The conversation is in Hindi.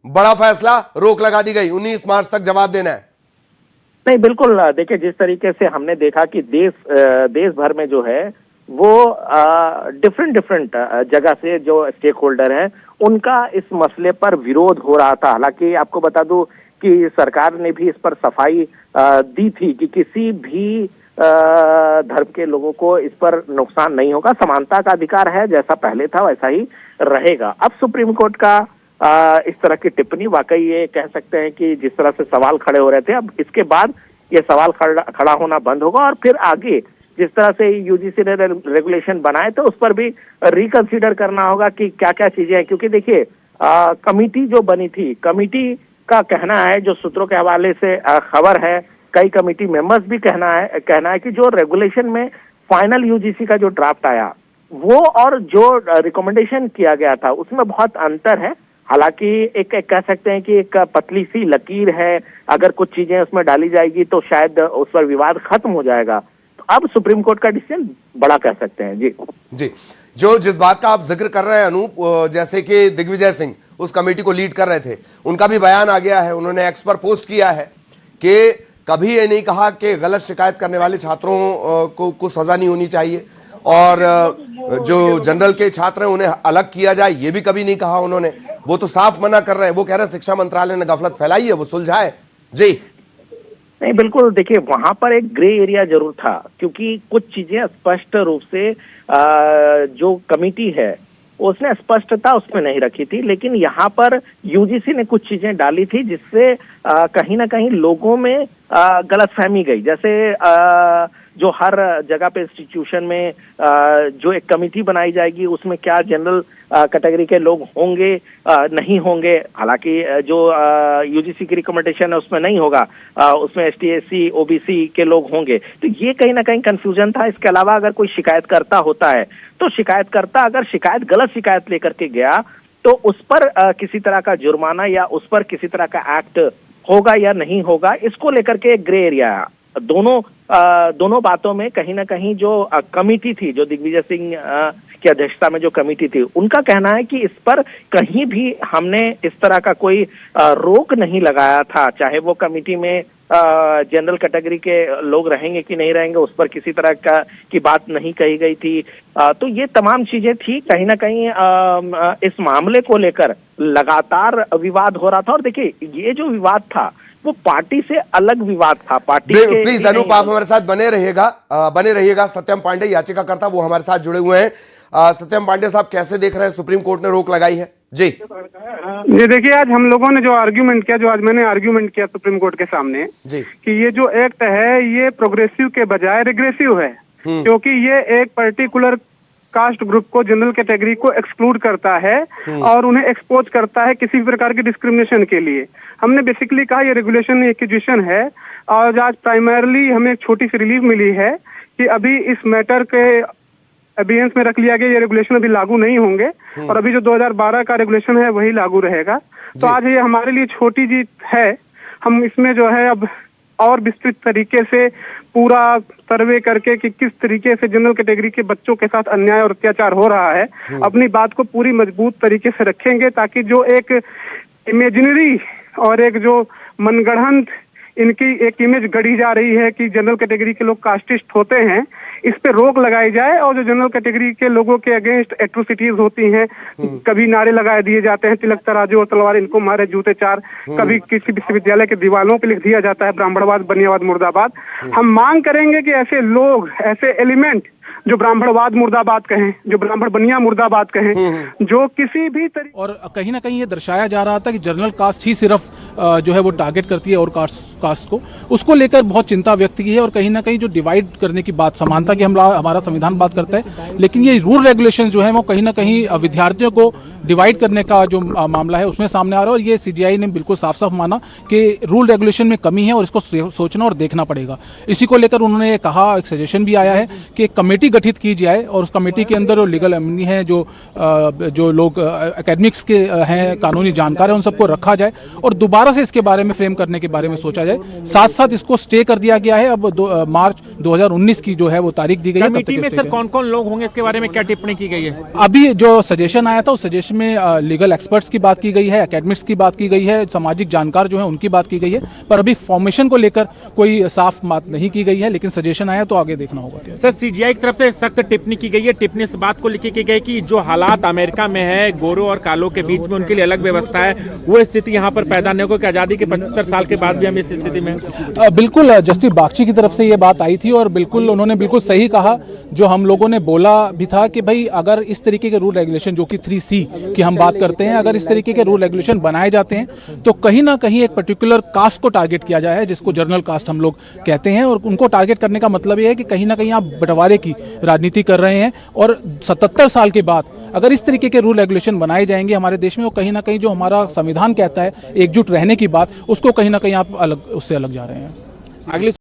बड़ा फैसला, रोक लगा दी गई, 19 मार्च तक जवाब देना है। नहीं, बिल्कुल। देखिए, जिस तरीके से हमने देखा कि देश भर में जो है वो डिफरेंट जगह से जो स्टेक होल्डर हैं उनका इस मसले पर विरोध हो रहा था। हालांकि आपको बता दूं कि सरकार ने भी इस पर सफाई दी थी कि किसी भी धर्म के लोगों को इस पर नुकसान नहीं होगा, समानता का अधिकार है, जैसा पहले था वैसा ही रहेगा। अब सुप्रीम कोर्ट का इस तरह की टिप्पणी वाकई ये कह सकते हैं कि जिस तरह से सवाल खड़े हो रहे थे, अब इसके बाद ये सवाल खड़ा होना बंद होगा और फिर आगे जिस तरह से यूजीसी ने रेगुलेशन बनाए तो उस पर भी रिकंसीडर करना होगा कि क्या क्या चीजें हैं। क्योंकि देखिए, कमिटी जो बनी थी, कमिटी का कहना है, जो सूत्रों के हवाले से खबर है, कई कमिटी मेंबर्स भी कहना है कि जो रेगुलेशन में फाइनल यूजीसी का जो ड्राफ्ट आया वो और जो रिकमेंडेशन किया गया था उसमें बहुत अंतर है। हालांकि एक कह सकते हैं कि एक पतली सी लकीर है, अगर कुछ चीजें उसमें डाली जाएगी तो शायद उस पर विवाद खत्म हो जाएगा। तो अब सुप्रीम कोर्ट का डिसीजन बड़ा कह सकते हैं। जी, जो जिस बात का आप जिक्र कर रहे हैं अनूप, जैसे कि दिग्विजय सिंह उस कमेटी को लीड कर रहे थे, उनका भी बयान आ गया है, उन्होंने एक्स पर पोस्ट किया है कि कभी ये नहीं कहा कि गलत शिकायत करने वाले छात्रों को सजा नहीं होनी चाहिए और जो जनरल के छात्र हैं उन्हें अलग किया जाए, ये भी कभी नहीं कहा उन्होंने। वो तो साफ मना कर रहे हैं, वो कह रहे हैं शिक्षा मंत्रालय ने गफलत फैलाई है, वो सुलझाए। जी नहीं, बिल्कुल। देखिए, वहां पर एक ग्रे एरिया जरूर था क्योंकि कुछ चीजें स्पष्ट रूप से जो कमिटी है उसने स्पष्टता उसमें नहीं रखी थी, लेकिन यहाँ पर यूजीसी ने कुछ चीजें डाली थी जिससे कहीं ना कहीं लोगों में गलतफहमी गई। जैसे जो हर जगह पे इंस्टीट्यूशन में जो एक कमिटी बनाई जाएगी उसमें क्या जनरल कैटेगरी के लोग होंगे नहीं होंगे। हालांकि जो यूजीसी की रिकमेंडेशन है उसमें नहीं होगा, उसमें एसटी एससी ओबीसी के लोग होंगे। तो ये कहीं ना कहीं कंफ्यूजन था। इसके अलावा अगर कोई शिकायतकर्ता होता है तो शिकायतकर्ता अगर गलत शिकायत लेकर के गया तो उस पर किसी तरह का जुर्माना या उस पर किसी तरह का एक्ट होगा या नहीं होगा, इसको लेकर के एक ग्रे एरिया है। दोनों बातों में कहीं ना कहीं जो कमिटी थी, जो दिग्विजय सिंह की अध्यक्षता में जो कमिटी थी, उनका कहना है कि इस पर कहीं भी हमने इस तरह का कोई रोक नहीं लगाया था। चाहे वो कमिटी में जनरल कैटेगरी के लोग रहेंगे कि नहीं रहेंगे, उस पर किसी तरह की बात नहीं कही गई थी। तो ये तमाम चीजें थी। कहीं ना कहीं इस मामले को लेकर लगातार विवाद हो रहा था। और देखिए, ये जो विवाद था वो पार्टी से अलग विवाद था। पार्टी के प्लीज अनूप, आप हमारे साथ बने रहिएगा। सत्यम पांडे याचिकाकर्ता, वो हमारे साथ जुड़े हुए हैं। सत्यम पांडे साहब, कैसे देख रहे हैं, सुप्रीम कोर्ट ने रोक लगाई है? जी देखिए, आज हम लोगों ने जो आर्ग्यूमेंट किया, जो आज मैंने आर्ग्यूमेंट किया सुप्रीम कोर्ट के सामने जी, कि ये जो एक्ट है ये प्रोग्रेसिव के बजाय रिग्रेसिव है, क्योंकि ये एक पर्टिकुलर कास्ट ग्रुप को, जनरल कैटेगरी को एक्सक्लूड करता है और उन्हें एक्सपोज करता है किसी भी प्रकार की डिस्क्रिमिनेशन के लिए। हमने बेसिकली कहा ये रेगुलेशन एक्विजिशन है और आज प्राइमरली हमें एक छोटी सी रिलीफ मिली है कि अभी इस मैटर के अबियंस में रख लिया गया, ये रेगुलेशन अभी लागू नहीं होंगे और अभी जो 2012 का रेगुलेशन है वही लागू रहेगा। तो आज ये हमारे लिए छोटी जीत है। हम इसमें जो है अब और विस्तृत तरीके से पूरा सर्वे करके कि किस तरीके से जनरल कैटेगरी के बच्चों के साथ अन्याय और अत्याचार हो रहा है, अपनी बात को पूरी मजबूत तरीके से रखेंगे, ताकि जो एक इमेजिनरी और एक जो मनगढ़ंत इनकी एक इमेज गढ़ी जा रही है कि जनरल कैटेगरी के लोग कास्टिस्ट होते हैं, इस पे रोक लगाई जाए। और जो जनरल कैटेगरी के लोगों के अगेंस्ट एट्रोसिटीज होती हैं, कभी नारे लगाए दिए जाते हैं तिलक तराजू और तलवार इनको मारे जूते चार, कभी किसी विश्वविद्यालय के दीवालों पे लिख दिया जाता है ब्राह्मणवाद बनियावाद मुर्दाबाद। हम मांग करेंगे कि ऐसे लोग, ऐसे एलिमेंट जो ब्राह्मणवाद मुर्दाबाद कहें, जो ब्राह्मण बनिया मुर्दाबाद कहें, जो किसी भी तरीके, और कहीं ना कहीं ये दर्शाया जा रहा था कि जनरल कास्ट ही सिर्फ जो है वो टारगेट करती है और कास्ट को, उसको लेकर बहुत चिंता व्यक्त की है। और कहीं ना कहीं जो डिवाइड करने की बात, समानता की हमारा संविधान बात करता है, लेकिन ये रूल रेगुलेशन जो है वो कहीं ना कहीं विद्यार्थियों को डिवाइड करने का जो मामला है उसमें सामने आ रहा है। और ये सीजीआई ने बिल्कुल साफ साफ माना कि रूल रेगुलेशन में कमी है और इसको सोचना और देखना पड़ेगा। इसी को लेकर उन्होंने कहा, एक सजेशन भी आया है कि एक कमेटी गठित की जाए और उस कमेटी के अंदर जो लीगल एमनी है, जो लोग एकेडमिक्स के हैं, कानूनी जानकार है, उन सबको रखा जाए और दोबारा दोबारा से इसके बारे में फ्रेम करने के बारे में सोचा जाए। साथ साथ इसको स्टे कर दिया गया है। अब मार्च 2019 की जो है वो तारीख दी गई है। कमेटी में सर कौन कौन लोग होंगे, इसके बारे में क्या टिप्पणी की गई है? अभी जो सजेशन आया था उस सजेशन में लीगल एक्सपर्ट्स की बात की गई है, एकेडमिक्स की बात की गई है, सामाजिक जानकार जो है उनकी बात की गई है, पर अभी फॉर्मेशन को लेकर कोई साफ बात नहीं की गई है। लेकिन सजेशन आया तो आगे देखना होगा। सर सीजीआई की तरफ से सख्त टिप्पणी की गई है। टिप्पणी इस बात को लिखी की गई कि जो हालात अमेरिका में है, गोरों और कालों के बीच में उनके लिए अलग व्यवस्था है, वो स्थिति यहाँ पर पैदा नहीं हो कि आजादी के 75 साल के बाद भी हम इस स्थिति में। बिल्कुल जस्टिस बागची की तरफ से ये बात आई थी और बिल्कुल उन्होंने बिल्कुल सही कहा जो हम लोगों ने बोला भी था कि भाई अगर इस तरीके के रूल रेगुलेशन जो कि 3C की हम बात करते हैं, अगर इस तरीके के रूल रेगुलेशन बनाए जाते हैं तो कहीं ना कहीं एक पर्टिकुलर कास्ट को टारगेट किया जाए, जिसको जर्नल कास्ट हम लोग कहते हैं। और उनको टारगेट करने का मतलब ये है कि कहीं ना कहीं आप बंटवारे की राजनीति कर रहे हैं। और 77 साल के बाद अगर इस तरीके के रूल रेगुलेशन बनाए जाएंगे हमारे देश में, वो कहीं ना कहीं जो हमारा संविधान कहता है एकजुट रहने की बात, उसको कहीं ना कहीं आप उससे अलग जा रहे हैं। अगली